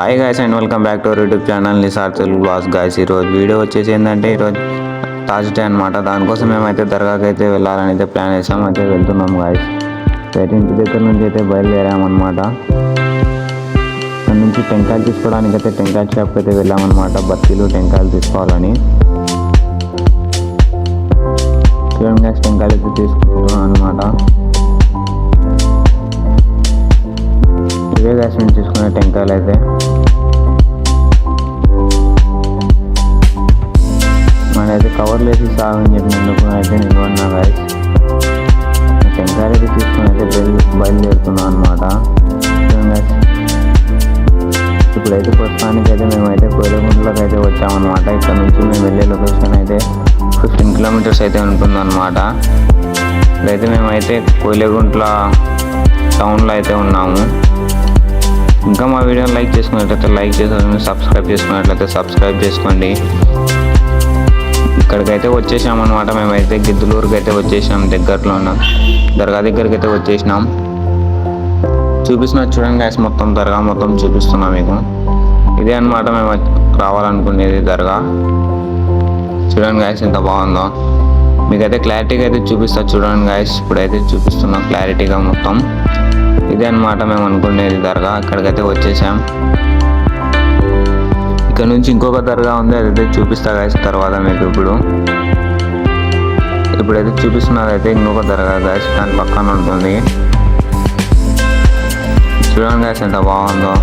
Hi guys and welcome back to our YouTube channel Nisar Telugu blogs guys. ఈరోజు video వచ్చేసి ఏంటంటే ఈరోజు థర్స్డే అనమాట. దానికోసం మేమైతే దర్గాకి అయితే వెళ్ళాలని అయితే ప్లాన్ చేసాం. అయితే వెళ్తున్నాం గాయ్స్. అయితే ఇంటి దగ్గర నుంచి అయితే బయలుదేరామన్నమాట. అక్కడ నుంచి టెంకాయలు తీసుకోవడానికి అయితే టెంకాయ షాప్కి అయితే వెళ్ళామన్నమాట. బత్తీలు టెంకాయలు తీసుకోవాలని. చూడండి గాయ్స్, టెంకాయలు అయితే తీసుకుంటున్నాం అనమాట. ఇవే గాయ్స్ మేము తీసుకునే టెంకాయలు అయితే. మనైతే కవర్లు వేసి సాగని చెప్పినందుకు అయితే నేను అన్నా గాయ్స్. టెంకాయలు అయితే తీసుకుని అయితే బయలుదేరుతున్నాం అనమాట. ఇప్పుడైతే ప్రస్తుతానికి అయితే మేమైతే కోయిలగుంట్లోకి అయితే వచ్చామన్నమాట. ఇక్కడ నుంచి మేము వెళ్ళే లొకేషన్ అయితే 15 కిలోమీటర్స్ అయితే ఉంటుందన్నమాట. ఇప్పుడైతే మేమైతే కోయిలగుంట్ల టౌన్లో అయితే ఉన్నాము. ఇంకా మా వీడియోని లైక్ చేసుకున్నట్లయితే లైక్ చేసుకోండి, సబ్స్క్రైబ్ చేసుకున్నట్లయితే సబ్స్క్రైబ్ చేసుకోండి. ఇక్కడికైతే వచ్చేసామన్నమాట. మేమైతే గిద్దలూరుకి అయితే వచ్చేసినాం. దగ్గరలో ఉన్న దర్గా దగ్గరికి అయితే వచ్చేసినాం. చూపిస్తున్నా చూడండి గాయ్స్, మొత్తం దర్గా మొత్తం చూపిస్తున్నా మీకు. ఇదే అన్నమాట మేము రావాలనుకునేది దర్గా. చూడండి గాయ్స్ ఎంత బాగుందో. మీకైతే క్లారిటీగా అయితే చూపిస్తా చూడండి గాయ్స్. ఇప్పుడైతే చూపిస్తున్నా క్లారిటీగా మొత్తం. ఇదే అన్నమాట మేము అనుకునేది దర్గా. ఇక్కడికైతే వచ్చేసాం. ఇక్కడ నుంచి ఇంకొక దర్గా ఉంది, అదైతే చూపిస్తా గాయ్స్ తర్వాత మీకు. ఇప్పుడైతే చూపిస్తున్నదైతే ఇంకొక దర్గా గాయ్స్, దాని పక్కన ఉంటుంది. చూడండి గాయ్స్ ఎంత బాగుందో.